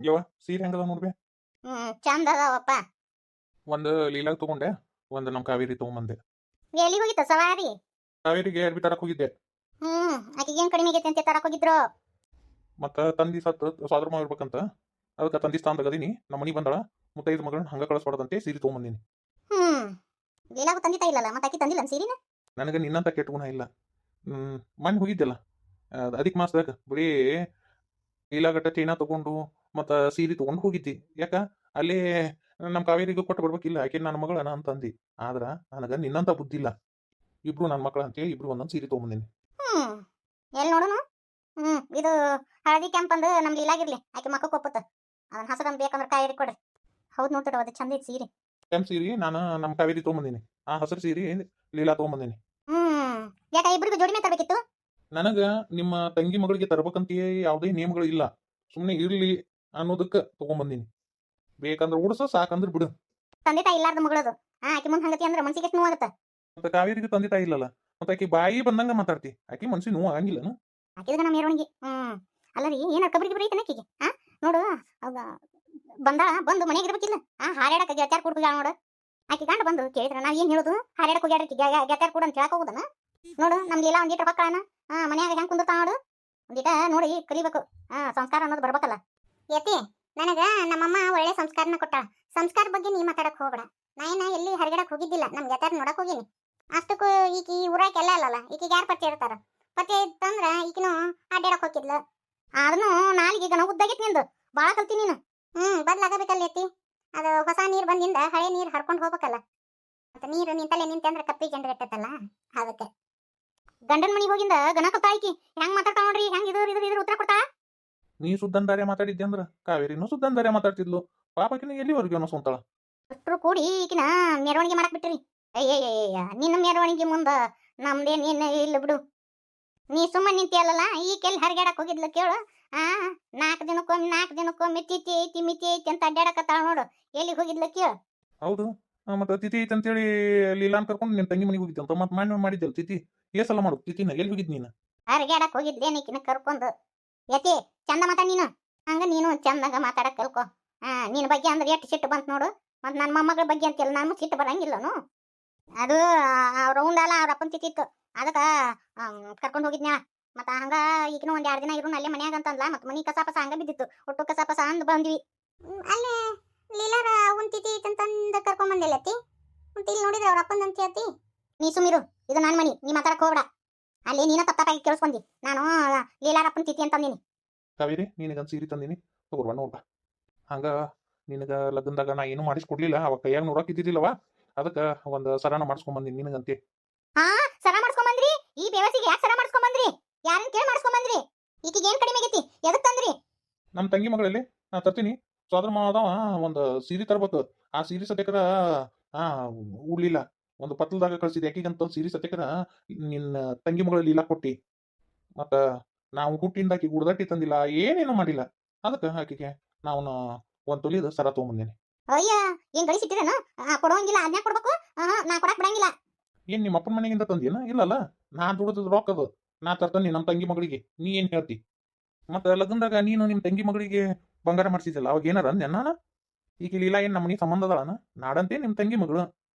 ಯವ್ವ ಸೀರೆ ಹೆಂಗದ ನೋಡ್ಬೆ. ಚಂದ ಅದಾವಪ್ಪ. ಒಂದು ಲೀಲಾಗ್ ತಗೊಂಡೆ, ಒಂದು ನಮ್ಮ ಕಾವೇರಿ ತಗೊಂಬಂದೆ. ಎಲ್ಲಿಗೆ ಹೋಗಿತ್ತ ಸವಾರಿ? ಕಾವೇರಿಗೆ ಅರ್ಬಿ ತರಕ್ ಹೋಗಿದ್ದೆ. ಆಕಿಗೆ ಏನ್ ಕಡಿಮೆ ಆಗೈತೆ ಅಂತ ತರಕ್ ಹೋಗಿದ್ರು? ಮತ್ತ ತಂದಿ ಸತ್ ಸ್ವಾದ್ರ ಇರ್ಬೇಕಂತ ಅದಕ್ಕೆ ತಂದಿ ಸ್ಥಾನದಾಗ ಅದೀನಿ. ನಮ್ಮ ಮನಿ ಬಂದಳ ಮುತ್ತೈದು ಮಗಳನ್ನ ಹಂಗ ಕಳಿಸ್ಬಾರ್ದಂತೆ ಸೀರೆ ತಗೊಂಬಂದಿನಿ. ಹ್ಮ್ ಲೀಲಾಗೂ ತಂದಿತಾ ಇಲ್ಲಲ್ಲ, ಮತ್ತೆ ಆಕಿ ತಂದಿಲ್ಲ ಸೀರಿನ? ನನಗೆ ನಿನ್ನಂತ ಕೆಟ್ಟ ಗುಣ ಇಲ್ಲ. ಮನೆ ಹೋಗಿದ್ದೆಲ್ಲ ಅಧಿಕ ಮಾಸದಾಗ ಬರೀ ಲೀಲಾಗಟ್ಟ ಚೈನಾ ತಗೊಂಡು ಮತ್ತ ಸೀರೆ ತಗೊಂಡು ಹೋಗಿದ್ದಿ. ಯಾಕ ಅಲ್ಲಿ ನಮ್ಮ ಕಾವೇರಿಗೂ ಕೊಟ್ಟು ಬರ್ಬೇಕಿಲ್ಲ, ಆಕೆ ನನ್ನ ಮಗಳನ ಅಂತಂದಿ. ಆದ್ರ ನನಗ ನಿನ್ನಂತ ಬುದ್ಧಿ ಇಲ್ಲ. ಇಬ್ರು ನನ್ನ ಮಕ್ಕಳ ಅಂತೇಳಿ ಇಬ್ರು ಒಂದೊಂದು ಸೀರೆ ತಗೊಂಬಂದಿನಿ. ಹ್ಮ್ ಎಲ್ಲಿ ನೋಡುನು. ಇದು ಹಳದಿ ಕೆಂಪ್ ಅಂದು ನಮ್ ಲೀಲಾಗಿರ್ಲಿ, ಆಕಿ ಮಕ್ಕಕ್ಕೆ ಒಪ್ಪತ್ತ. ಅದನ್ನ ಹಸರನ್ ಬೇಕಂದ್ರೆ ಕಾಯಿ ಕೊಡ್ರಿ. ಹೌದ್ ನೋಡ್ತಿರೋ ಅದು ಚಂದ ಐತಿ ಸೀರೆ. ಕೆಂಪ್ ಸೀರೆ ನಾನು ನಮ್ಮ ಕಾವೇರಿ ತಗೊಂಬಂದಿನಿ, ಆ ಹಸಿರು ಸೀರೆ ಲೀಲಾ ತಗೊಂಬಂದಿನಿ. ಯಾಕ ಇಬ್ರಿಗೂ ಜೋಡಿ ಮೇ ತರಬೇಕಿತ್ತು? ನನಗ ನಿಮ್ಮ ತಂಗಿ ಮಗಳಿಗೆ ತರ್ಬೇಕಂತ ಯಾವುದೇ ನಿಯಮಗಳು ಇಲ್ಲ, ಸುಮ್ಮನೆ ಇರ್ಲಿ ಅನ್ನೋದಕ್ಕೆ ತಗೊಂಬಂದಿನಿ. ಬೇಕಂದ್ರೆ ಉಡ್ಸ, ಸಾಕಂದ್ರೆ ಬಿಡು. ತಂದೆ ತಾಯಿ ಇಲ್ಲಾರ್ದ ಮಗಳದು. ಆಕಿ ಮುಂದ್ ಹಂಗತಿ ಅಂದ್ರೆ ಮನ್ಸಿಗೆ ಎಷ್ಟು ನೋವಾಗತ್ತ. ಮತ್ತೆ ಕಾವೇರಿಗೆ ತಂದೆ ತಾಯಿ ಇಲ್ಲಲ್ಲ, ಮತ್ತೆ ಆಕಿ ಬಾಯಿ ಬಂದಂಗ ಮಾತಾಡ್ತಿ, ಆಕಿ ಮನ್ಸಿಗೆ ನೋವು ಆಗಂಗಿಲ್ಲ. ಆಕಿದಾಗ ನಮ್ಮ ಮೆರವಣಿಗೆ. ಅಲ್ಲ ರೀ, ಏನಾರ ಕಬ್ರಿಗೆ ಬರೀ ಆಕಿಗೆ. ನೋಡು ಅವಾಗ ಬಂದು ಮನೆಗೆ ಇರ್ಬೇಕಿಲ್ಲ. ಹಾರಾಡಕ ಗೆಳತ್ಯಾರ ಕೊಡ್ತೀವಿ ನೋಡು. ಆಕಿ ಗಂಡ ಬಂದು ಕೇಳಿದ್ರ ನಾವ್ ಏನ್ ಹೇಳುದು? ಹಾರಾಡಕ್ ಹೋಗ್ಯಾಡ್ರಿ ಗೆಳತ್ಯಾರ ಕೂಡ ಅಂತ ಹೇಳಕ್ ಹೋಗುದನ? ನೋಡು ನಮ್ ಲೀಲಾ ಒಂದೀಟ ಮಕ್ಕಳನ ಮನ್ಯಾಗ ಹೆಂಗ್ ಕುಂದಿರ್ತಾವ ನೋಡು. ಒಂದೀಟ ನೋಡಿ ಕಲಿಬೇಕು. ಸಂಸ್ಕಾರ ಅನ್ನೋದು ಬರ್ಬೇಕಲ್ಲ. ಯತಿ, ನನಗ ನಮ್ಮಮ್ಮ ಒಳ್ಳೆ ಸಂಸ್ಕಾರನ ಕೊಟ್ಟಾಳ. ಸಂಸ್ಕಾರ ಬಗ್ಗೆ ನೀ ಮಾತಾಡಕ್ ಹೋಗ್ಬೇಡ. ನಾ ಎಲ್ಲಿ ಹರಗಡಕ್ ಹೋಗಿದ್ದಿಲ್ಲ, ನಮ್ ಗೆಳತ್ಯಾರ ನೋಡಕ್ ಹೋಗಿನಿ. ಅಷ್ಟಕ್ಕೂ ಈಕಿ ಊರಾಕ ಎಲ್ಲ ಅಲ್ಲಲ್ಲ, ಈಕಿಗೆ ಯಾರು ಪರಿಚಯ ಇರ್ತಾರ? ಪರಿಚಯ ಇತ್ತಂದ್ರ ಈಕಿನೂ ಅಡ್ಡಾಡಕ್ ಹೋಗಿದ್ಲ. ಅದನ್ನು ನಾಲಿಗೆ ಗನ ಉದ್ದಾಗಿತ್ ನಿಂದು. ಬಾಳ ಕಲ್ತಿ ನೀನು. ಬದ್ಲಾಗಬೇಕಲ್ಲ ಯತಿ. ಅದು ಹೊಸ ನೀರ್ ಬಂದಿಂದ ಹಳೆ ನೀರ್ ಹರ್ಕೊಂಡ್ ಹೋಗ್ಬೇಕಲ್ಲ. ಮತ್ತೆ ನೀರು ನಿಂತಲ್ಲೇ ನಿಂತೆ ಅಂದ್ರೆ ಕಪ್ಪಿ ಜಂಡ ಗಟ್ಟತ್ತಲ್ಲ, ಅದಕ್ಕೆ. ಗಂಡನ ಮನಿಗೆ ಹೋಗಿಂದ ಗನ ಕತ್ತಾಯ್ಕಿ ಹೆಂಗ್ ಮಾತಾಡ್ತಾ ನೋಡ್ರಿ, ಹೆಂಗ್ ಇದ್ರ ಉತ್ತರ ಕೊಡ್ತಾ? ನೀ ಸುದ್ದಂದಾರೆ ಮಾತಾಡಿದ್ದೆ ಅಂದ್ರ ಕಾವೇರಿನೂ ಸುದ್ದಂದಾರೆ ಮಾತಾಡ್ತಿದ್ಲು. ಪಾಪಕಿನ ಎಲ್ಲಿವರೆಗೂ ಅನ್ನಿಸ್ಕೊಂತಾಳ. ಅಷ್ಟ್ರು ಕೂಡಿ ಈಕಿನ ಮೆರವಣಿಗೆ ಮಾಡಕ್ ಬಿಟ್ಟಿರಿ. ಅಯ್ಯಯ್ಯ, ನಿನ್ನ ಮೆರವಣಿಗೆ ಮುಂದ ನಮ್ದೇನ್ ಇಲ್ಲ ಬಿಡು. ನೀ ಸುಮ್ಮನೆ ನಿಂತಿಯಲ್ಲ, ಈಕೆಲ್ಲಿ ಹರಿಗಾಡಕ್ ಹೋಗಿದ್ಲ ಕೇಳು. ನಾಲ್ಕು ದಿನಕ್ಕೊಮ್ಮೆ ತಿಥಿ ಐತಿ ಮಿತಿ ಐತಿ ಅಂತ ಅಡ್ಡಾಡಕತ್ತಾಳ ನೋಡು. ಎಲ್ಲಿ ಹೋಗಿದ್ಲ ಕೇಳು. ಹೌದು, ಮತ್ತೆ ತಿಥಿ ಐತಿ ಅಂತೇಳಿ ಲೀಲಾನ್ ಕರ್ಕೊಂಡು ನಿನ್ ತಂಗಿ ಮನೆಗೆ ಹೋಗಿದ್ದೆ ಅಂತ ಮತ್ತೆ ಮಾನ್ಯ ಮಾಡಿದ್ದೆಲ್ಲ ತಿಥಿ. ಏಸಲ್ಲ ಮಾಡು ತಿಥಿನ, ಎಲ್ಲಿ ಹೋಗಿದ್ ನೀನು? ಹರಿಗಾಡಕ್ ಹೋಗಿದ್ಲೇನ್ ಈಕಿನ ಕರ್ಕೊಂಡು? ಯತಿ, ಚಂದ ಮಾತಾಡ್ ನೀನು. ಹಂಗ ನೀನು ಚಂದಾಗ ಮಾತಾಡಕ್ ಕಲ್ಕೊ. ನಿನ್ ಬಗ್ಗೆ ಅಂದ್ರೆ ಎಷ್ಟು ಸಿಟ್ಟು ಬಂತ್ ನೋಡು. ಮತ್ ನನ್ನ ಮೊಮ್ಮಗಳ ಬಗ್ಗೆ ಅಂತೆಲ್ಲ ನಾನು ಸಿಟ್ಟು ಬರಂಗಿಲ್ಲನು. ಅದು ರೌಂಡ್ ಅಲ್ಲ, ಅವ್ರ ಅಪ್ಪನ ತಿಥಿ ಇತ್ತು, ಅದಕ್ಕ ಕರ್ಕೊಂಡು ಹೋಗಿದ್ನ್ಯಾ. ಮತ್ತ ಹಂಗ ಈಗಿನ ಒಂದ್ 2 ದಿನ ಇರು ಅಲ್ಲೇ ಮನ್ಯಾಗ ಅಂತಂದ್ಲ. ಮತ್ ಮನಿ ಕಸಾಪಸ ಹಂಗ ಬಿದ್ದಿತ್ತು, ಒಟ್ಟು ಕಸಾಪಸ ಅಂದ್ ಬಂದ್ವಿ. ಅಲ್ಲೇ ಲೀಲಾರ ಅವನ್ ತಿಥಿ ಐತಂತಂದ ಕರ್ಕೊಂಡ್ ಬಂದಿಲ್ಲತಿ. ಮತ್ತೆ ಇಲ್ಲಿ ನೋಡಿದ್ರೆ ಅವ್ರ ಅಪ್ಪನ ಅಂತ ಹೇಳ್ತಿ. ನೀ ಸುಮಿರು, ಇದು ನಾನ್ ಮನಿ, ನೀ ಮಾತಾಡಕ್ ಹೋಗ್ಬೇಡ. ಅಲ್ಲಿ ನೀನ ತಪ್ಪಾಗಿ ಕೇಳಿಸ್ಕೊಂಡಿ. ನಾನು ಲೀಲಾರ ಅಪ್ಪನ ತಿಥಿ ಅಂತಂದಿನಿ. ಕಾವೇರಿ, ನಿನಗಂತ ಸೀರೆ ತಂದಿನಿ, ತಗೋರ್ವ ನೋಡ್ಬ. ಹಂಗ ನಿನಗ ಲಗ್ನದಾಗ ನಾ ಏನು ಮಾಡಿಸ್ಕೊಡ್ಲಿಲ್ಲ, ಅವಾಗ ಕೈಯಾಗ ನೋಡಕ್ ಇದ್ದಿದ್ದಿಲ್ಲವ, ಅದಕ್ಕೆ ಒಂದು ಸರಾನ ಮಾಡಿಸ್ಕೊಂಬಂದಿನಿ ನಿನಗಂತೆ. ಸರ ಮಾಡಿಸ್ಕೊಂಬಂದ್ರಿ? ಈ ಬೇವಸಿಗೆ ಯಾಕೆ ಸರ ಮಾಡಿಸ್ಕೊಂಬಂದ್ರಿ? ಯಾರನ್ನ ಕೇಳಿ ಮಾಡಿಸ್ಕೊಂಬಂದ್ರಿ? ಈಕಿಗೆ ಏನ್ ಕಡಿಮೆ ಆಗೈತಿ? ಎದಕ್ ತಂದ್ರಿ? ನಮ್ಮ ತಂಗಿ ಮಗಳಲ್ಲಿ ನಾ ತರ್ತೀನಿ. ಸ್ವಾದ್ರ ಮಾದವ ಒಂದು ಸೀರೆ ತರ್ಬೇಕು. ಆ ಸೀರೆ ಸತ್ಯಕರ ಉಡ್ಲಿಲ್ಲ, ಒಂದು ಪತ್ಲದಾಗ ಕಳ್ಸಿದ್ದೆ. ಯಾಕೀಗಂತ ಸೀರೆ ಸತ್ಯಕರ ನಿನ್ನ ತಂಗಿ ಮಗಳಲ್ಲಿ ಇಲ್ಲ ಕೊಟ್ಟಿ. ಮತ್ತ ನಾವು ಹುಟ್ಟಿಂದ ಆಕಿ ಗುಡ್ದಟ್ಟಿ ತಂದಿಲ್ಲ, ಏನೇನು ಮಾಡಿಲ್ಲ. ಅದಕ್ಕೆ ಆಕಿಗೆ ನಾವು ಒಂದು ತೊಲಿದ ಸರ ತಗೊಂಬಂದೇನೆ. ಅಯ್ಯ, ಏನ್ ಗಳಿಸಿಟ್ಟಿರೇನು? ಕೊಡೋಂಗಿಲ್ಲ, ಅದ್ನ್ಯಾಕ ಕೊಡ್ಬೇಕು? ನಾ ಕೊಡಕ್ ಬಿಡಂಗಿಲ್ಲ. ಏನ್ ನಿಮ್ಮ ಅಪ್ಪನ ಮನೆಗಿಂತ ತಂದೇನ? ಇಲ್ಲಲ್ಲ, ನಾ ದುಡ್ದು ರೊಕ್ಕ ಅದು ನಾ ತರ್ತಾನೆ ನಮ್ಮ ತಂಗಿ ಮಗಳಿಗೆ. ನೀ ಏನ್ ಹೇಳ್ತಿ? ಮತ್ತೆ ಲಗ್ನದಾಗ ನೀನು ನಿಮ್ಮ ತಂಗಿ ಮಗಳಿಗೆ ಬಂಗಾರ ಮಾಡಿಸಿದಲ್ಲ, ಅವಾಗ ಏನಾರ ಅಂದೆ ನಾನು? ಈಗ ಲೀಲಾ ಏನ್ ನಮ್ಮ ಮನಿ ಸಂಬಂಧ ಅದಾಳನ? ನಾಡಂತೆ ನಿಮ್ಮ ತಂಗಿ ಮಗಳು.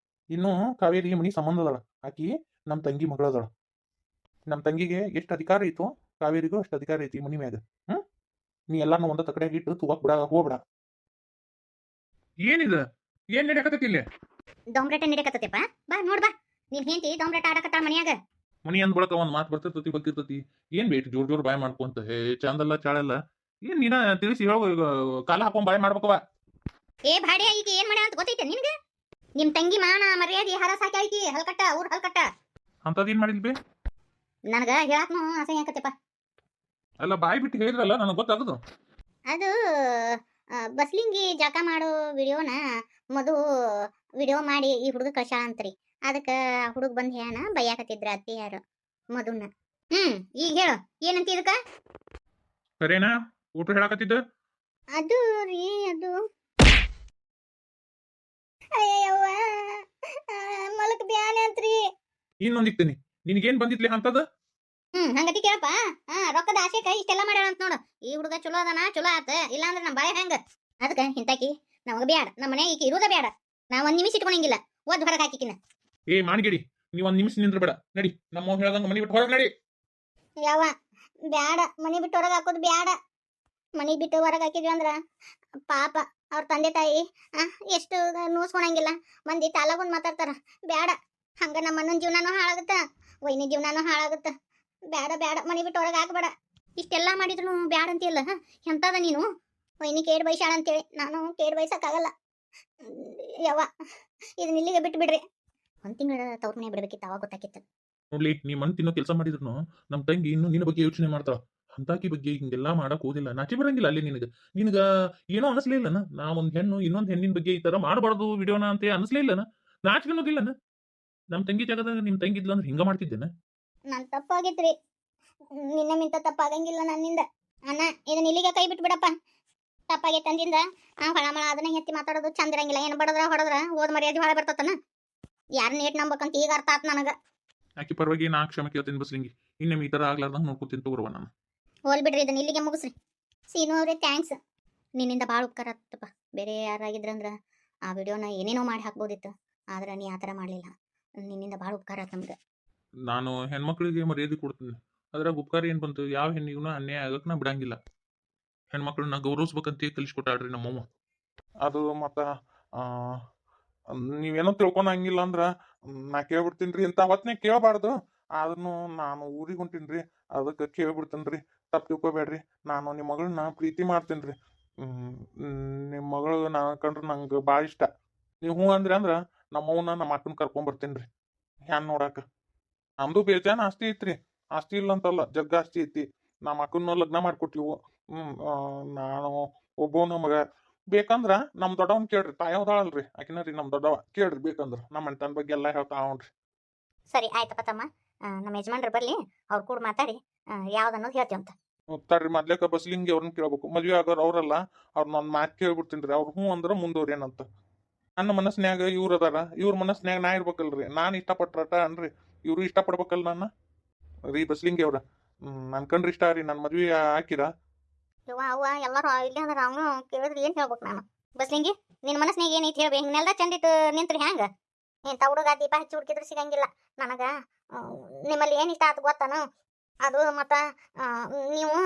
ಇನ್ನು ಕಾವೇರಿ ಮನಿ ಸಂಬಂಧ ಅದಾಳ, ಆಕಿ ನಮ್ಮ ತಂಗಿ ಮಗಳದಾಳ. ನಮ್ಮ ತಂಗಿಗೆ ಎಷ್ಟು ಅಧಿಕಾರ ಐತೋ ಕಾವೇರಿಗೂ ಅಷ್ಟು ಅಧಿಕಾರ ಐತಿ ಮನಿ ಮ್ಯಾಗ. ನೀ ಎಲ್ಲಾನು ಒಂದ ತಕಡೆಯಾಗಿ ಇಟ್ಟು ತೂವಕ್ ಬಿಡ ಹೋಗ್ಬಿಡ. ಏನಿದ? ಏನ್ ನಡೆಯಕತ್ತೈತಿ ಇಲ್ಲಿ? ದೊಂಬ್ರೇಟ ನಡಿಯಕತ್ತೈತಪ್ಪ. ಬಾ ನೋಡ್ ಬಾ, ನೀನ್ ಹೆಂಡತಿ ದೊಂಬ್ರೇಟ ಆಡಕತ್ತಾಳ ಮನ್ಯಾಗ. ಮನಿ ಅಂದ್ ಬಳಕ ಒಂದ್ ಮಾತು ಬರ್ತಿರ್ತತಿ ಬರ್ತಿರ್ತತಿ. ಏನ್ ಬೇಕು ಜೋರ್ ಜೋರ್ ಬಾಯ್ ಮಾಡ್ಕೊಂತ? ಚಂದಲ್ಲ ಚಾಳಲ್ಲ. ಏನ್ ನೀನ ತಿಳಿಸಿ ಹೇಳೋ, ಕಾಲ ಹಾಕೊಂಡ್ ಬಾಯ್ ಮಾಡ್ಬೇಕವ. ಏ ಭಾಡ್ಯ, ಈಗ ಏನ್ ಮಾಡ್ಯಾಳ ಅಂತ ಗೊತ್ತೈತೆ ನಿನ್ಗ? ನಿಮ್ ತಂಗಿ ಮಾನ ಮರ್ಯಾದೆ ಹರಸ ಹಾಕಿ ಹಲ್ಕಟ್ಟ, ಊರ್ ಹಲ್ಕಟ್ಟ. ಅಂತದ್ ಏನ್ ಮಾಡಿಲ್ಬೇ? ನನಗ ಹೇಳಾಕ್ನು ಅಸಹ್ಯ ಆಕತ್ತಪ್ಪ. ಅಲ್ಲ, ಬಾಯ್ ಬಿಟ್ಟು ಹೇಳಿದ್ರಲ್ಲ, ನನಗೆ ಗೊತ್ತಾಗದು. ಅದು ಬಸ್ಲಿಂಗಿ ಜಳಕ ಮಾಡೋ ವಿಡಿಯೋನ ಮಧು ವಿಡಿಯೋ ಮಾಡಿ ಈ ಹುಡುಗ ಕಳ್ಸಾಳ ಅಂತ್ರಿ. ಅದಕ್ಕ ಹುಡುಗ ಬಂದ್ ಹೇಳಣ ಬೈಯಾಕತ್ತಿದ್ರ ಅತ್ತಿ ಯಾರು ಮಧುನ. ಈಗ ಹೇಳು ಏನಂತ ಇದಕ್ಕ? ಸರೇನಾ? ಊಟ ಹೇಳಾಕತ್ತಿದ್ದ ಅದು ರೀ, ಅದು ಅಯ್ಯವ್ವ ಮಲಕ್ ಬ್ಯಾನೆ ಅಂತ್ರಿ. ಇನ್ನೊಂದಿಕ್ತೀನಿ. ನಿನಗೇನ್ ಬಂದಿತ್ಲಿ ಅಂತದ? ಹಂಗತಿ ಕೇಳಪ್ಪ. ರೊಕ್ಕದ ಆಸೆಕ ಇಷ್ಟೆಲ್ಲ ಮಾಡ್ಯಾಳ ಅಂತ ನೋಡು. ಈ ಹುಡುಗ ಚಲೋ ಅದಾನ, ಚಲೋ ಆತ. ಇಲ್ಲಾಂದ್ರ ನಮ್ಮ ಬಾಳೆ ಹೆಂಗ. ಅದಕ್ಕ ಇಂತಾಕಿ ನಮಗ ಬ್ಯಾಡ. ನಮ್ಮ ಮನೆ ಈಕಿ ಇರುದ ಬ್ಯಾಡ. ನಾ ಒಂದ್ ನಿಮಿಷ ಇಟ್ಕೊಳಂಗಿಲ್ಲ. ಒದ್ ಹೊರಗೆ ಹಾಕಿಕಿನ. ಏ ಮಾನ್ಗಿಡಿ, ನೀವ್ ಒಂದ್ ನಿಮಿಷ ನಿಂದ್ರ ಬೇಡ. ನಡಿ, ನಮ್ಮ ಹೇಳ್ದಂಗ ಮನಿ ಬಿಟ್ಟು ಹೊರಗೆ ನಡಿ. ಯಾವ ಬ್ಯಾಡ, ಮನಿ ಬಿಟ್ಟು ಹೊರಗೆ ಹಾಕೋದು ಬ್ಯಾಡ. ಮನಿ ಬಿಟ್ಟು ಹೊರಗೆ ಹಾಕಿದ್ವಿ ಅಂದ್ರ ಪಾಪ ಅವ್ರ ತಂದೆ ತಾಯಿ ಎಷ್ಟು ನೋಸ್ಕೊಳಂಗಿಲ್ಲ. ಮಂದಿ ತಾಲಾಗೊಂದ್ ಮಾತಾಡ್ತಾರ. ಬ್ಯಾಡ, ಹಂಗ ನಮ್ಮ ಅಣ್ಣನ ಜೀವನಾನು ಹಾಳಾಗುತ್ತ, ವೈನಿ ಜೀವನಾನು ಹಾಳಾಗುತ್ತ. ಬ್ಯಾಡ ಬ್ಯಾಡ, ಮನಿ ಬಿಟ್ಟು ಹೊರಗೆ ಹಾಕಬೇಡ. ಇಷ್ಟೆಲ್ಲಾ ಮಾಡಿದ್ರು ಬ್ಯಾಡ ಅಂತೀಯಲ್ಲ. ಎಂತದ ನೀನು? ವೈನಿ ಕೇಡ್ ಬೈಸಾಳ ಅಂತೇಳಿ ನಾನು ಕೇಡ್ ಬೈಸಕ್ಕಾಗಲ್ಲ. ಯವ್ವ, ಇದನ್ನ ಇಲ್ಲಿಗೆ ಬಿಟ್ಟು ಬಿಡ್ರಿ. ಒಂದ್ ತಿಂಗಳ ತವ್ರ ಮನೆ ಬಿಡ್ಬೇಕಿತ್ತು, ಅವಾಗ ಗೊತ್ತಾಕಿತ್ತು. ನೋಡ್ಲಿ, ನೀ ಮನ್ ತಿನ್ನೋ ಕೆಲಸ ಮಾಡಿದ್ರು ನಮ್ ತಂಗಿ ಇನ್ನು ನಿನ್ನ ಬಗ್ಗೆ ಯೋಚನೆ ಮಾಡ್ತಾಳ. ಅಂತಾಕಿ ಬಗ್ಗೆ ಹಿಂಗೆಲ್ಲಾ ಮಾಡಕ್ ಹೋದಿಲ್ಲ. ನಾಚಿ ಬರಂಗಿಲ್ಲ ಅಲ್ಲಿ ನಿನಗ ಏನೋ ಅನಿಸ್ಲೇ ಇಲ್ಲನ? ನಾ ಒಂದ್ ಹೆಣ್ಣು ಇನ್ನೊಂದ್ ಹೆಣ್ಣಿನ ಬಗ್ಗೆ ಈ ತರ ಮಾಡಬಾರ್ದು ವಿಡಿಯೋನ ಅಂತ ಅನಿಸ್ಲೇ ಇಲ್ಲನ? ನಾಚಿಕೆ ಅನ್ನೋದಿಲ್ಲನ? ನಮ್ ತಂಗಿ ಜಾಗದಾಗ ನಿಮ್ ತಂಗಿ ಇದ್ಲ ಅಂದ್ರೆ ಹಿಂಗ ಮಾಡ್ತಿದ್ದೇನ? ನಾನ್ ತಪ್ಪಾಗೈತ್ರಿ. ನಿನ್ನ ಮಿಂತ ತಪ್ಪಾಗಂಗಿಲ್ಲ ನನ್ನಿಂದ. ಅಣ್ಣ, ಇದನ್ನ ಇಲ್ಲಿಗೆ ಕೈ ಬಿಟ್ಬಿಡಪ್ಪ. ತಪ್ಪಾಗೈತೆ ಅಂದಿಂದ ಹೊಳಮಳ ಅದನ್ನ ಎತ್ತಿ ಮಾತಾಡೋದು ಚಂದ ಇರಂಗಿಲ್ಲ. ಏನು ಬಡದ್ರ ಹೊಡದ್ರ ಓದ್ ಮರ್ಯಾದೆ ಹೊಳ ಬರ್ತತನ. ಯಾರನ್ನ ಏಟ್ ನಂಬಕಂತ ಈಗ ಅರ್ಥ ಆತ್ ನನಗ. ಆಕಿ ಪರವಾಗಿ ನಾ ಕ್ಷಮೆ ಕೇಳ್ತೀನಿ ಬಸ್ಲಿಂಗಿ. ಇನ್ನೊಮ್ಮೆ ಈ ತರ ಆಗ್ಲಾರ್ದಂಗ ನೋಡ್ಕೊತೀನಿ ತಗೋರ್ವ ನಾನು. ಹೋಲ್ ಬಿಡ್ರಿ, ಇದನ್ನ ಇಲ್ಲಿಗೆ ಮುಗಿಸ್ರಿ. ಸೀನು ಅವ್ರೆ, ಥ್ಯಾಂಕ್ಸ್. ನಿನ್ನಿಂದ ಭಾಳ ಉಪಕಾರ ಆಗ್ತಪ್ಪ. ಬೇರೆ ಯಾರಾಗಿದ್ರಂದ್ರ ಆ ವಿಡಿಯೋನ ಏನೇನೋ ಮಾಡಿ ಹಾಕ್ಬೋದಿತ್ತು. ಆದ್ರೆ ನೀ ಆ ಥರ ಮಾಡಲಿಲ್ಲ. ನಿನ್ನಿಂದ ಭಾಳ ಉಪಕಾರ ಆಯ್ತು ನಮ್ಗೆ. ನಾನು ಹೆಣ್ಮಕ್ಳಿಗೆ ಮರ್ಯಾದೆ ಕೊಡ್ತೀನಿ. ಅದ್ರಾಗ ಉಪಕಾರ ಏನ್ ಬಂತು? ಯಾವ ಹೆಣ್ಣಿಗೂ ಅನ್ಯಾಯ ಆಗಕ್ ನಾ ಬಿಡಂಗಿಲ್ಲ. ಹೆಣ್ಮಕ್ಳನ್ನ ಗೌರವಿಸ್ಬೇಕಂತ ಕಲಿಸ್ಕೊಟ್ಟಾಳ್ರಿ ನಮ್ಮವ್ವ. ಅದು ಮತ್ತ ನೀವೇನೋ ತಿಳ್ಕೊಳಂಗಿಲ್ಲ ಅಂದ್ರ ನಾ ಕೇಳ್ಬಿಡ್ತೀನ್ರಿ. ಇಂತ ಹೊತ್ನಾಗ ಕೇಳಬಾರ್ದು. ಅದನ್ನು ನಾನು ಊರಿಗೆ ಹೊಂಟೀನ್ರಿ, ಅದಕ್ಕೆ ಕೇಳ್ಬಿಡ್ತೇನ್ರಿ. ತಪ್ಪು ತಿಳ್ಕೊಬೇಡ್ರಿ. ನಾನು ನಿಮ್ಮ ಮಗಳನ್ನ ಪ್ರೀತಿ ಮಾಡ್ತೇನ್ರಿ. ನಿಮ್ಮ ಮಗಳು ನಾ ಕಂಡ್ರೆ ನಂಗೆ ಭಾಳ ಇಷ್ಟ. ನೀವು ಹ್ಞೂ ಅಂದ್ರಿ ಅಂದ್ರ ನಮ್ಮವ್ವನ ನಮ್ಮ ಅಕ್ಕನ ಕರ್ಕೊಂಬರ್ತೇನ್ರಿ ಹ್ಯಾನ್ ನೋಡಾಕ. ನಮ್ದು ಬೇಜಾನ್ ಆಸ್ತಿ ಐತ್ರಿ. ಆಸ್ತಿ ಇಲ್ಲ ಅಂತಲ್ಲ, ಜಗ್ಗ ಆಸ್ತಿ ಐತಿ. ನಮ್ಮ ಅಕ್ಕನ ಲಗ್ನ ಮಾಡ್ಕೊಟ್ಟಿವು. ನಾನು ಒಬ್ಬವನ ಮಗ. ಬೇಕಂದ್ರ ನಮ್ ದೊಡ್ಡವನ್ ಕೇಳ್ರಿ, ತಾಯವ್ದಾಳಲ್ರಿ ಆಕಿನ ರೀ ನಮ್ ದೊಡ್ಡವ. ಕೇಳ್ರಿ ಬೇಕಂದ್ರ, ನಮ್ಮ ಅಣ್ಣನ ಬಗ್ಗೆ ಎಲ್ಲಾ ಹೇಳ್ತಾವ್ರಿ. ಸರಿ ಆಯ್ತಪ್ಪ ತಮ್ಮ. ನಮ್ಮ ಯಜಮಾನ್ರು ಬರ್ಲಿ, ಅವ್ರ ಕೂಡ ಮಾತಾಡಿ ಯಾವ್ದನ್ನೋದು ಹೇಳ್ತೀವಂತ. ತಡ್ರಿ, ಮೊದ್ಲೇಕ ಬಸ್ಲಿಂಗಿ ಅವ್ರನ್ನ ಕೇಳ್ಬೇಕು. ಮದ್ವೆ ಆಗೋರ್ ಅವ್ರಲ್ಲ, ಅವ್ರನ್ನ ಒಂದ್ ಮಾತು ಕೇಳ್ಬಿಡ್ತೀನ್ರಿ. ಅವ್ರು ಹ್ಞೂ ಅಂದ್ರ ಮುಂದೋರೇನಂತ. ನನ್ನ ಮನಸ್ನ್ಯಾಗ ಇವ್ರ ಅದಾರ, ಇವ್ರ ಮನಸ್ನ್ಯಾಗ ನಾ ಇರ್ಬೇಕಲ್ರಿ. ನಾನ್ ಇಷ್ಟಪಟ್ರಟ ಅನ್ರಿ, ಇವ್ರು ಇಷ್ಟಪಡ್ಬೇಕಲ್ ನನ್ನ. ರೀ ಬಸ್ಲಿಂಗಿ ಅವ್ರ, ನನ್ ಕಂಡ್ರಿ ಇಷ್ಟ ರೀ. ನನ್ ಮದ್ವೆ ಹಾಕಿರ. ಯವ್ವ ಅವ್ವ ಎಲ್ಲರೂ ಇಲ್ಲಿ ಅಂದ್ರೆ ಅವನು ಕೇಳಿದ್ರೆ ಏನು ಹೇಳ್ಬೇಕು ನಾನು? ಬಸ್ಲಿಂಗಿ, ನಿನ್ನ ಮನಸ್ಸಿನಾಗ ಏನೈತಿ ಹೇಳ್ಬೇಕು. ಹಿಂಗೆಲ್ಲ ಚಂದಿಟ್ಟು ನಿಂತ್ರಿ ಹ್ಯಾಂಗ? ಇಂಥ ಹುಡುಗ ದೀಪ ಹಚ್ಚಿ ಹುಡುಕಿದ್ರೆ ಸಿಗಂಗಿಲ್ಲ ನನಗ. ನಿಮ್ಮಲ್ಲಿ ಏನು ಇಷ್ಟ ಆಯ್ತು ಗೊತ್ತಾನು? ಅದು ಮತ್ತು ನೀವು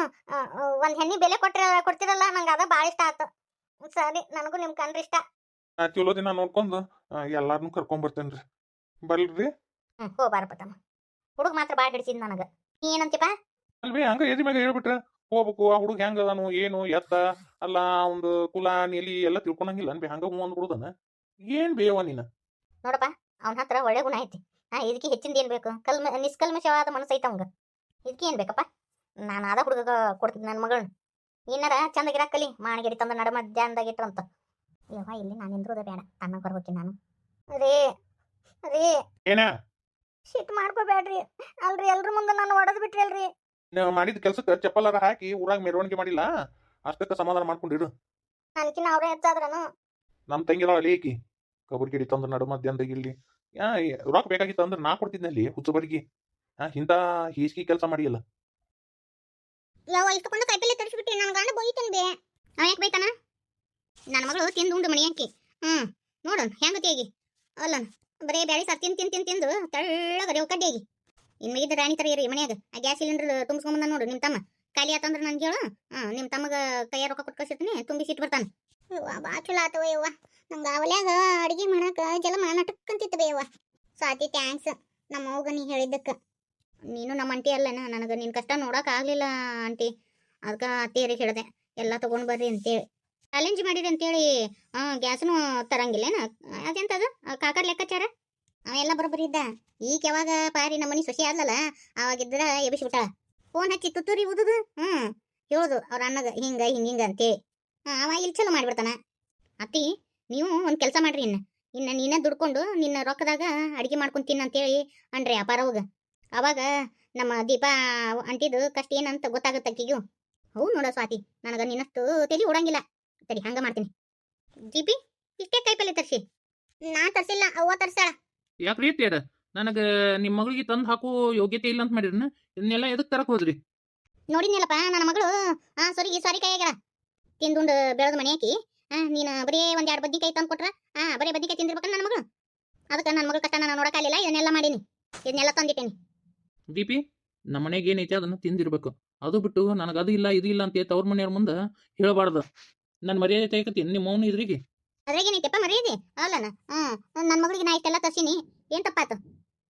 ಒಂದು ಹೆಣ್ಣಿ ಬೆಲೆ ಕೊಡ್ತಿರಲ್ಲ, ನಂಗೆ ಅದ ಭಾಳ ಇಷ್ಟ ಆಯ್ತು. ಸರಿ, ನನಗೂ ನಿಮ್ಮ ಕಂಡ್ರೆ ಇಷ್ಟ. ಚಲೋ ದಿನ ನೋಡ್ಕೊಂಡು ಎಲ್ಲಾರನ್ನೂ ಕರ್ಕೊಂಬರ್ತೇನ್ರಿ. ಬರ್ಲ್ರಿ. ಹೋಗ್ಬಾರಪ್ಪ ತಮ್ಮ. ಹುಡುಗ ಮಾತ್ರ ಭಾಳ ಹಿಡಿಸಿದ್ ನನಗೆ. ನೀ ಏನಂತೀಪ? ಅಲ್ವೇ ಹಂಗ ಎದಿ ಮ್ಯಾಗ ಹೇಳ್ಬಿಟ್ರ ಹೋಗ್ಬೇಕು. ಆ ಹುಡುಗ ಹೆಂಗ ಅದಾನು ಏನು ಎತ್ತ ಅಲ್ಲ, ಒಂದು ಕುಲ ನೆಲಿ ಎಲ್ಲ ತಿಳ್ಕೊಳಂಗಿಲ್ಲ ಅನ್ಬಿ. ಹಂಗ ಹೂ ಅಂದ್ಬಿಡುದನ? ಏನ್ ಬೇವ ನೀನ? ನೋಡಪ್ಪ, ಅವನ ಹತ್ರ ಒಳ್ಳೆ ಗುಣ ಐತಿ. ಇದಕ್ಕೆ ಹೆಚ್ಚಿಂದ ಏನು ಬೇಕು? ನಿಷ್ಕಲ್ಮಶವಾದ ಮನಸ್ಸು ಐತೆ ಅವಂಗ. ಇದಕ್ಕೆ ಏನು ಬೇಕಪ್ಪ? ನಾನು ಆದ ಹುಡುಗ ಕೊಡ್ತೀನಿ ನನ್ನ ಮಗಳನ್ನ. ಏನಾರ ಚಂದಾಗಿರಾಕ್ ಕಲಿ. ಮಾಣಿಗಿಡಿ ತಂದು ನಡ ಮಧ್ಯಾಹ್ನದಾಗ ಇಟ್ರಂತ. ಯವ್ವ, ಇಲ್ಲಿ ನಾನು ನಿಂದ್ರೋದ ಬೇಡ, ತಣ್ಣಗೆ ಬರ್ಬೇಕಿ ನಾನು. ರೀ ರೀ, ಏನ ಶಿಟ್ ಮಾಡ್ಕೋಬೇಡ್ರಿ. ಅಲ್ರಿ, ಎಲ್ರ ಮುಂದೆ ನಾನು ಹೊಡೆದ್ ಬಿಟ್ರಿ ಅಲ್ರಿ. ನೀವು ಮಾಡಿದ ಕೆಲ್ಸಕ್ಕೆ ಚಪ್ಪಲಾರ ಹಾಕಿ ಊರಾಗ ಮೆರವಣಿಗೆ ಮಾಡಿಲ್ಲ, ಅಷ್ಟಕ್ಕ ಸಮಾಧಾನ ಮಾಡ್ಕೊಂಡಿರು. ನನಕಿನ್ನ ಅವರೇ ಹೆಚ್ಚಾದ್ರನು. ನಮ್ ತಂಗಿದಾಳ ಲೇಕಿ ಕಬರ್ಗಿಡಿ ತಂದು ನಡು ಮಧ್ಯಾಹ್ನದಾಗ ಇಲ್ಲಿ ರೊಕ್ಕ ಬೇಕಾಗಿತ್ತು ಅಂದ್ರೆ ನಾ ಕೊಡ್ತಿದ್ನಲ್ಲಿ ಹುಚ್ಚಬರ್ಗಿ. ಇಂಥ ಹೀಸ್ಕಿ ಕೆಲಸ ಮಾಡಿಯಲ್ಲ. ಯವ್ವ, ಇಷ್ಟಕೊಂಡು ಕೈಪಲ್ಲೆ ತರಿಸ್ಬಿಟ್ರಿ. ನನ್ನ ಗಂಡ ಬೈತಾನೆ ಬೇ. ಅವ ಯಾಕೆ ಬೈತಾನ? ನನ್ನ ಮಗಳು ತಿಂದು ಉಂಡು ಮಣಿ ಹಾಕಿ. ನೋಡು ಹೆಂಗತಿ ಆಗಿ ಅಲ್ಲ, ಬರೇ ಬ್ಯಾಳಿ ಸಾರು ತಿಂದು ತೆಳ್ಳಗರಿ ಕಡ್ಡಿಯಾಗಿ. ಇನ್ಮೇಗಿದ್ದ ರಾಣಿ ತರ ಇರಿ ಮನ್ಯಾಗ. ಆ ಗ್ಯಾಸ್ ಸಿಲಿಂಡರ್ ತುಂಬಿಸ್ಕೊಂಬಂದ ನೋಡು ನಿಮ್ಮ ತಮ್ಮ. ಖಾಲಿ ಆತಂದ್ರೆ ನನ್ಗೆ ಹೇಳು. ನಿಮ್ಮ ತಮ್ಮಗ ಕೈಯ ರೊಕ್ಕ ಕೊಟ್ಟು ಕಳ್ಸಿರ್ತೀನಿ, ತುಂಬಿಸಿಟ್ಟು ಬರ್ತಾನೆ. ಯವ್ವ, ಭಾಳ ಚಲೋ ಆತವ ಯವ್ವ. ನಂಗೆ ಅವಲ್ಯಾಗ ಅಡುಗೆ ಮಾಡಕ್ಕೆ ಜಲಮ ನಟಕ್ಕಂತಿತ್ತು ಬೇ ಯವ್ವ. ಸ್ವಾತಿ, ಥ್ಯಾಂಕ್ಸ್ ನಮ್ಮ ಅವ್ಗ ನೀ ಹೇಳಿದ್ದಕ್ಕೆ. ನೀನು ನಮ್ಮ ಅಂಟಿ ಅಲ್ಲನ, ನನಗೆ ನಿನ್ನ ಕಷ್ಟ ನೋಡೋಕೆ ಆಗಲಿಲ್ಲ ಆಂಟಿ. ಅದಕ್ಕೆ ಅತ್ತೇರಿಗೆ ಹೇಳಿದೆ ಎಲ್ಲ ತೊಗೊಂಡು ಬರ್ರಿ ಅಂತೇಳಿ. ಚಾಲೆಂಜ್ ಮಾಡಿರಿ ಅಂತೇಳಿ ಗ್ಯಾಸ್ನು ತರಂಗಿಲ್ಲೇನ? ಅದೆಂತದು ಕಾಕರ್ ಲೆಕ್ಕಾಚಾರ? ಅವೆಲ್ಲ ಬರೋಬ್ಬರಿ ಇದ್ದ. ಈಗ ಯಾವಾಗ ಪಾರಿ ನಮ್ಮ ಮನೆ ಸೊಸೆ ಆದ್ಲಲ್ಲ, ಅವಾಗಿದ್ರ ಎಬಿಸ್ಬಿಟ್ಟಾಳ. ಫೋನ್ ಹಚ್ಚಿ ತುತ್ತೂರಿ ಉದುದು ಹೇಳುದು ಅವ್ರ ಅಣ್ಣಗ ಹಿಂಗ ಹಿಂಗ ಅಂತೇಳಿ. ಅವ ಇಲ್ಲಿ ಚಲೋ ಮಾಡಿಬಿಡ್ತಾನ. ಅತ್ತಿ, ನೀವು ಒಂದು ಕೆಲಸ ಮಾಡ್ರಿ. ಇನ್ನು ನೀನ ದುಡ್ಕೊಂಡು ನಿನ್ನ ರೊಕ್ಕದಾಗ ಅಡಿಗೆ ಮಾಡ್ಕೊಂತೀನಿ ಅಂತೇಳಿ ಅನ್ರಿ ಅಪಾರವಾಗ. ಅವಾಗ ನಮ್ಮ ದೀಪಾ ಅಂಟಿದು ಕಷ್ಟ ಏನಂತ ಗೊತ್ತಾಗುತ್ತೆ ಅಕ್ಕಿಗೂ. ಹೌದು ನೋಡ ಸ್ವಾತಿ, ನನಗೆ ನಿನ್ನಷ್ಟು ತಲೆ ಓಡಂಗಿಲ್ಲ. ಸರಿ, ಹಂಗ ಮಾಡ್ತೀನಿ. ಜಿಪಿ, ಇಷ್ಟೇ ಕಾಯಿಪಲ್ಲೆ ತರಿಸಿ. ನಾ ತರಿಸಿಲ್ಲ, ಅವ್ವ ತರ್ಸಾಳ. ಯಾಕೆ ರೀತಿಯಾರ ನನಗೆ ನಿಮ್ಮ ಮಗಳಿಗೆ ತಂದು ಹಾಕೋ ಯೋಗ್ಯತೆ ಇಲ್ಲ ಅಂತ ಮಾಡಿರನ ಇದನ್ನೆಲ್ಲ ಎದಕ್ಕೆ ತರಕ್ ಹೋದ್ರಿ? ನೋಡಿದ್ನಲ್ಲಪ್ಪ ನನ್ನ ಮಗಳು ಸಾರಿ ಕೈಯಾಗ ತಿಂದುಂಡು ಬೆಳೆದ ಮನೆ ಹಾಕಿ ನೀನು ಬರೀ ಒಂದ್ ಎರಡು ಬದ್ನಿಕಾಯಿ ತಂದು ಕೊಟ್ರ ಬರೀ ಬದ್ನಿಕಾಯಿ ತಿಂದಿರ್ಬೇಕ ನನ್ನ ಮಗಳು. ಅದಕ್ಕೆ ನನ್ನ ಮಗಳು ಕಷ್ಟ ನಾನು ನೋಡಕ್ಕಾಗಲಿಲ್ಲ, ಇದನ್ನೆಲ್ಲ ಮಾಡೀನಿ, ಇದನ್ನೆಲ್ಲ ತಂದಿಟ್ಟೇನಿ. ದೀಪಿ, ನಮ್ಮ ಮನೆಗೆ ಏನೈತೆ ಅದನ್ನ ತಿಂದಿರ್ಬೇಕು. ಅದು ಬಿಟ್ಟು ನನಗೆ ಅದು ಇಲ್ಲ ಇದು ಇಲ್ಲ ಅಂತ ತವ್ರ ಮನೆಯವ್ರ ಮುಂದೆ ಹೇಳಬಾರ್ದು. ನನ್ನ ಮರ್ಯಾದೆ ತೆಗಿತೀನಿ ನಿಮ್ಮ ಮೌನ ಇದ್ರಿಗೆ. ಅದ್ರಾಗೇನೈತಪ್ಪ ಮರ್ಯಾದೆ ಅಲ್ಲನ? ನನ್ನ ಮಗಳಿಗೆ ನಾ ಇಷ್ಟೆಲ್ಲ ತರ್ಸಿನಿ, ಏನ್ ತಪ್ಪಾತು?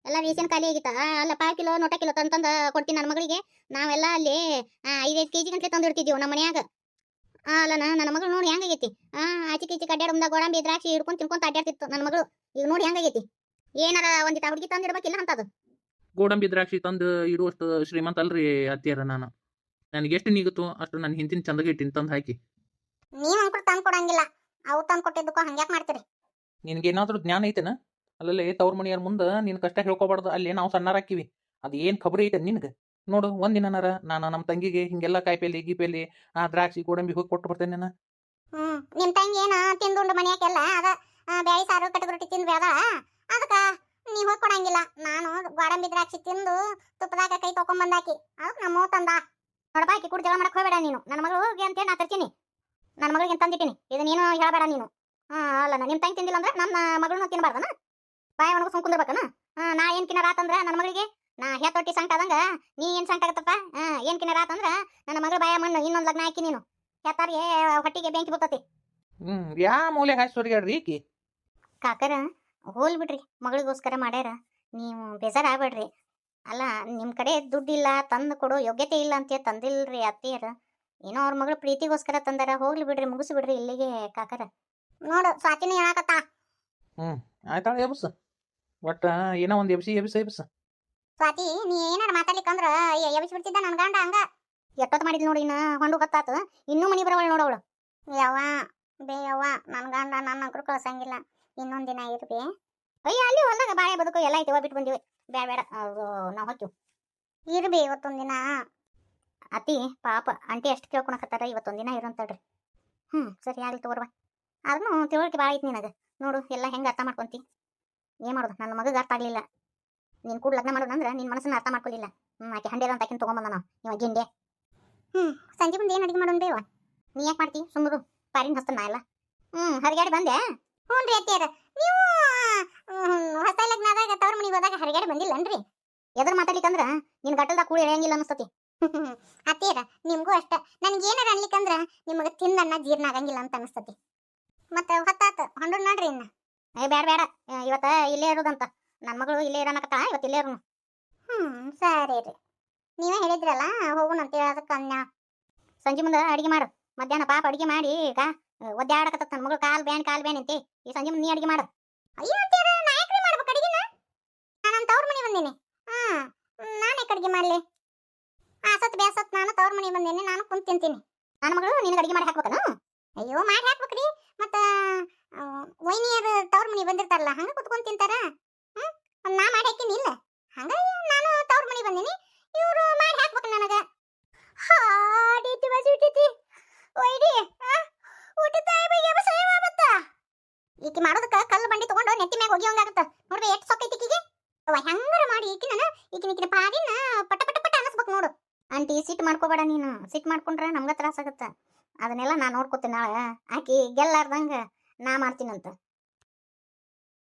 ಎಲ್ಲ ರೇಷನ್ ಖಾಲಿ ಆಗಿತ್ತ? ಅಲ್ಲ 5 ಕಿಲೋ ನೋಟ ಕಿಲೋ ತಂದು ಕೊಡ್ತೀನಿ ನನ್ನ ಮಗಳಿಗೆ. ನಾವೆಲ್ಲ ಅಲ್ಲಿ 5-5 ಕೆಜಿ ಗಂಟ್ಲೆ ತಂದು ಇಡ್ತಿದ್ದೀವಿ ನಮ್ಮ ಮನ್ಯಾಗ. ಅಲ್ಲನ ನನ್ನ ಮಗಳು ನೋಡಿ ಹೆಂಗಾಗೈತಿ. ಆಚೆ ಈಚೆ ಅಡ್ಡಾಡ ಗೋಡಂಬಿ ದ್ರಾಕ್ಷಿ ಹಿಡ್ಕೊಂಡು ತಿನ್ಕೊಂತ ಅಡ್ಡಾಡ್ತಿತ್ತು ನನ್ನ ಮಗಳು. ಈಗ ನೋಡಿ ಹೆಂಗಾಗೈತಿ. ಏನಾರ ಒಂದಿಟ ಹುಡುಗಿ ತಂದು ಇಡ್ಬೇಕಿಲ್ಲ ಅಂತದು. ಗೋಡಂಬಿ ದ್ರಾಕ್ಷಿ ತಂದು ಇಡುವಷ್ಟು ಶ್ರೀಮಂತ ಅಲ್ರಿ ಅತ್ತಿಯರ ನಾನು. ನನಗೆ ಎಷ್ಟು ನೀಗುತ್ತೋ ಅಷ್ಟು ನನ್ನ ಹಿಂದಿನ ಚಂದಗೆ ಇಟ್ಟಿನಿ ತಂದು ಹಾಕಿ. ನೀವು ಅಂಕಲ್ ತಂದು ಕೊಡಂಗಿಲ್ಲ, ಅವು ತಂದು ಕೊಟ್ಟಿದ್ದಕ್ಕೂ ಹಂಗ್ಯಾಕೆ ಮಾಡ್ತೀರಿ? ನಿನ್ಗೇನಾದ್ರೂ ಜ್ಞಾನ ಐತೆನ? ಅಲ್ಲಲ್ಲೇ ತವ್ರ ಮನೆಯವ್ರ ಮುಂದೆ ನೀನು ಕಷ್ಟ ಹೇಳ್ಕೊಬಾರ್ದು. ಅಲ್ಲಿ ನಾವು ಸಣ್ಣಾರ ಹಾಕಿವಿ, ಅದು ಏನು ಖಬರಿ ಐತೆ ನಿನಗೆ? ನೋಡು, ಒಂದಿನಾರ ನಾನು ನಮ್ಮ ತಂಗಿಗೆ ಹಿಂಗೆಲ್ಲ ಕಾಯಿಪೇಲಿ ಗೀಪೇಲಿ ದ್ರಾಕ್ಷಿ ಗೋಡಂಬಿ ಹೋಗಿ ಕೊಟ್ಟು ಬರ್ತೇನೆ ನಾನು. ನಿಮ್ಮ ತಂಗಿ ಏನು ತಿಂದುಂಡು ಮನೆಯಾಕೆಲ್ಲ ಅದ ಬ್ಯಾಳಿ ಸಾರು ಕಟಕ್ ರೊಟ್ಟಿ ತಿಂದು ಬೇಡ, ಅದಕ್ಕೆ ನೀವು ಹೋಗಿ ಕೊಡಂಗಿಲ್ಲ. ನಾನು ಗೋಡಂಬಿ ದ್ರಾಕ್ಷಿ ತಿಂದು ತುಪ್ಪದಾಗ ಕೈ ತೊಗೊಂಡ್ ಬಂದಾಕಿ, ಅದಕ್ಕೆ ನಮ್ಮ ತಂದ ನೋಡಪ್ಪ. ಆಕಿ ಕೂಡ ಜಗಳ ಮಾಡಕ್ ಹೋಗ್ಬೇಡ ನೀನು. ನನ್ನ ಮಗಳಿಗೆ ಅಂತೇಳಿ ನಾ ತರ್ತೀನಿ, ನನ್ನ ಮಗಳಿಗೆ ತಂದಿಟ್ಟಿನಿ, ಇದು ನೀನು ಹೇಳಬೇಡ ನೀನು. ಅಲ್ಲ ನಿಮ್ಮ ತಂಗಿ ತಿಂದಿಲ್ಲ ಅಂದ್ರೆ ನಮ್ಮ ಮಗಳನ್ನ ತಿನ್ಬಾರ್ದನ? ಬಾಯಿ ಒಣಗ ಸುಮ್ ಕುಂದಿರ್ಬೇಕನ? ನಾ ಏನ್ ಕಿನ್ನ ರಾತಂದ್ರ ನನ್ನ ಮಗಳಿಗೆ ನಾ ಹೆತ್ತೊಟ್ಟಿ ಸಂಕಟ ಆದಂಗ ನೀ ಏನ್ ಸಂಕಟ ಆಗತ್ತಪ್ಪ? ಏನ್ ಕಿನ್ನ ರಾತಂದ್ರ ನನ್ನ ಮಗಳ ಬಾಯ ಮಣ್ಣು ಇನ್ನೊಂದು ಲಗ್ನ ಹಾಕಿ ನೀನು. ಹೆತ್ತಾರಿಗೆ ಹೊಟ್ಟಿಗೆ ಬೆಂಕಿ ಬರ್ತತಿ. ಯಾ ಮೂಲೆ ಹಾಕಿ ಸುರಿಗಾಡ್ರಿ ಈಕಿ. ಕಾಕರ ಹೋಲ್ ಬಿಡ್ರಿ, ಮಗಳಿಗೋಸ್ಕರ ಮಾಡ್ಯಾರ, ನೀವು ಬೇಜಾರಾಗ್ಬೇಡ್ರಿ. ಅಲ್ಲ ನಿಮ್ಮ ಕಡೆ ದುಡ್ಡಿಲ್ಲ, ತಂದು ಕೊಡೋ ಯೋಗ್ಯತೆ ಇಲ್ಲ ಅಂತ ತಂದಿಲ್ರಿ ಅತ್ತಿಯರ. ಏನೋ ಅವ್ರ ಮಗಳು ಪ್ರೀತಿಗೋಸ್ಕರ ತಂದಾರ, ಹೋಗ್ಲಿ ಬಿಡ್ರಿ, ಮುಗಿಸಿ ಬಿಡ್ರಿ ಇಲ್ಲಿಗೆ ಕಾಕರ. ನೋಡು ಸ್ವಾತಿನ ಹೇಳಾಕತ್ತ. ಆಯ್ತಾಳ ಎಬ್ಸ, ಒಟ್ಟ ಏನೋ ಒಂದು ಎಬ್ಸ. ಸ್ವಾತಿ, ನೀ ಏನಾರ ಮಾತಾಡ್ಲಿಕ್ಕಂದ್ರ ಎಬ್ಸಿ ಬಿಡ್ತಿದ್ದ ನನ್ ಗಂಡ. ಹಂಗ ಎಷ್ಟೊತ್ತು ಮಾಡಿದ್ಲು ನೋಡಿ, ಇನ್ನ ಹೊಂಡು ಗೊತ್ತಾತು, ಇನ್ನೂ ಮನಿ ಬರವಳು ನೋಡವಳು. ಯವ್ವ ಯವ್ವ, ನನ್ ಗಂಡ ನನ್ನ ಅಂಕರು ಕಳ್ಸಂಗಿಲ್ಲ, ಇನ್ನೊಂದ್ ದಿನ ಇರ್ಬಿ. ಅಯ್ಯ ಅಲ್ಲಿ ಹೊಲ್ದಾಗ ಬಾಳೆ ಬದುಕು ಎಲ್ಲ ಐತಿ, ಬಿಟ್ಟು ಬಂದಿವಿ. ಬೇಡ ನಾವು ಹೊಕ್ಕಿವ್, ಇರ್ಬಿ ಇವತ್ತೊಂದ್ ದಿನ. ಅತಿ ಪಾಪ ಆಂಟಿ ಎಷ್ಟು ಕೇಳ್ಕೊಳಕತ್ತಾರ, ಇವತ್ತೊಂದ್ ದಿನ ಇರಂತಳ್ರಿ. ಸರಿ ಆಗ್ಲಿ ತಗೋರ್ವ. ಅದನ್ನು ತಿಳುವಳಿಕೆ ಭಾಳ ಐತಿ ನಿನಗೆ. ನೋಡು ಎಲ್ಲ ಹೆಂಗೆ ಅರ್ಥ ಮಾಡ್ಕೊಂತಿ. ಏನ್ ಮಾಡೋದು, ನನ್ನ ಮಗಗೆ ಅರ್ಥ ಆಗ್ಲಿಲ್ಲ. ನೀನ್ ಕೂಡ ಲಗ್ನ ಮಾಡೋದಂದ್ರೆ ನಿನ್ ಮನಸ್ಸನ್ನ ಅರ್ಥ ಮಾಡ್ಕೊಲಿಲ್ಲ. ಆಕೆ ಹಂಡೆ ಅಂತ ಆಕಿನ ತಗೊಂಬಂದ ನಾವು ಇವ ಗಿಂಡೆ. ಸಂಜೆ ಮುಂದೆ ಏನು ಅಡಿಗೆ ಮಾಡೋಣ ಬೇವ? ನೀ ಯಾಕೆ ಮಾಡ್ತಿ ಸುಮ್ಮರು? ಪಾರಿನ ಹಸ್ತನ ಎಲ್ಲ. ಹರಿಗಾಡಿ ಬಂದೆ? ಹ್ಞೂ ರೀ ಅತ್ತಿಯರ, ನೀವು ಹೊಸ ಲಗ್ನ ಆದಾಗ ತವ್ರ ಮನೆಗೆ ಹೋದಾಗ ಹರಿಗಾಡಿ ಬಂದಿಲ್ಲನ್ರಿ? ಎದ್ರ ಮಾತಾಡ್ಲಿಕ್ಕಂದ್ರ ನಿನ್ ಗಟ್ಟಲ್ದಾಗ ಕೂಡಿ ಎಳೆಯಂಗಿಲ್ಲ ಅನಿಸ್ತತಿ. ಅತ್ತಿಯರ ನಿಮ್ಗೂ ಅಷ್ಟ, ನನ್ಗೇನಾರ ಅನ್ಲಿಕ್ಕಂದ್ರ ನಿಮಗೆ ತಿಂದನ್ನ ಜೀರ್ಣ ಆಗಂಗಿಲ್ಲ ಅಂತ ಅನಿಸ್ತತಿ. ಮತ್ತೆ ಹೊತ್ತಾತ ಹೊಂಡು ನೋಡ್ರಿ ಇನ್ನ. ಬೇಡ ಇವತ್ತ ಇಲ್ಲೇ ಇರೋದಂತ, ನನ್ನ ಮಗಳು ಇಲ್ಲೇ ಇರೋಣಕತ್ತ, ಇವತ್ತು ಇಲ್ಲೇ ಇರೋನು. ಸರಿ ರೀ, ನೀವೇ ಹೇಳಿದ್ರಲ್ಲ ಹೋಗೋಣ ಅಂತ ಹೇಳೋದಕ್ಕೆ ಅನ್ಯ. ಸಂಜೆ ಮುಂದೆ ಅಡಿಗೆ ಮಾಡು, ಮಧ್ಯಾಹ್ನ ಪಾಪ ಅಡಿಗೆ ಮಾಡಿ ಒದ್ದಾಡಕತ್ತ ನನ್ನ ಮಗಳು ಕಾಲ್ ಬ್ಯಾನ್ ಅಂತೆ. ಈ ಸಂಜೆ ಮುಂದೆ ನೀ ಅಡಿಗೆ ಮಾಡು. ಅಯ್ಯೋ ಅಂತೀರ, ನಾ ಯಾಕ್ರಿ ಮಾಡ್ಬೇಕು ಅಡಿಗೆನ? ನಾನು ತವ್ರ ಮನೆ ಬಂದೇನೆ. ನಾನು ಯಾಕೆ ಅಡಿಗೆ ಮಾಡಲಿ? ಆಸತ್ ಬೇಸತ್ ನಾನು ತವ್ರ ಮನೆ ಬಂದೇನೆ, ನಾನು ಕುಂತ ತಿಂತೀನಿ. ನನ್ನ ಮಗಳು ನಿನಗೆ ಅಡಿಗೆ ಮಾಡಿ ಹಾಕ್ಬೇಕನು? ಅಯ್ಯೋ ಮಾಡಿ ಹಾಕ್ಬೇಕ್ರಿ, ಮತ್ತ ವೈನಿಯರು ತವ್ರ ಮನೆ ಬಂದಿರ್ತಾರಲ್ಲ, ಹಂಗ ಕುತ್ಕೊಂಡ್ ತಿಂತಾರ. ನಾ ಮಾಡಿ ಹಾಕಿನಿ ಇಲ್ಲ, ಹಂಗ ನಾನು ತವ್ರ ಮನೆ ಬಂದೀನಿ, ಇವ್ರು ಮಾಡಿ ಹಾಕ್ಬೇಕು ನನಗ. ಹಾಡೈತಿ ಬಸಿಬಿಟ್ಟೈತಿ ಒಯ್ಡಿ ಊಟದ ಬತ್ತ. ಈಕಿ ಮಾಡೋದಕ್ಕ ಕಲ್ಲು ಬಂಡಿ ತಗೊಂಡು ನೆತ್ತಿ ಮ್ಯಾಗ ಒಗಿಯೋಂಗಾಗತ್ತ ನೋಡ್ರಿ, ಎಷ್ಟು ಸೊಕ್ಕೈತಿ ಈಕಿಗೆ. ಹೆಂಗಾರ ಮಾಡಿ ಈಕಿನ ಪಾರಿನ ಪಟ ಪಟ ಪಟ ಅನಿಸ್ಬೇಕು ನೋಡು. ಆಂಟಿ ಸಿಟ್ಟು ಮಾಡ್ಕೋಬೇಡ ನೀನು, ಸಿಟ್ಟು ಮಾಡ್ಕೊಂಡ್ರೆ ನಮ್ಗ ತ್ರಾಸ ಆಗತ್ತ. ಅದನ್ನೆಲ್ಲ ನಾ ನೋಡ್ಕೋತೀನಿ. ನಾಳೆ ಆಕಿ ಗೆಲ್ಲಾರ್ದಂಗ ನಾ ಮಾಡ್ತೀನಂತ.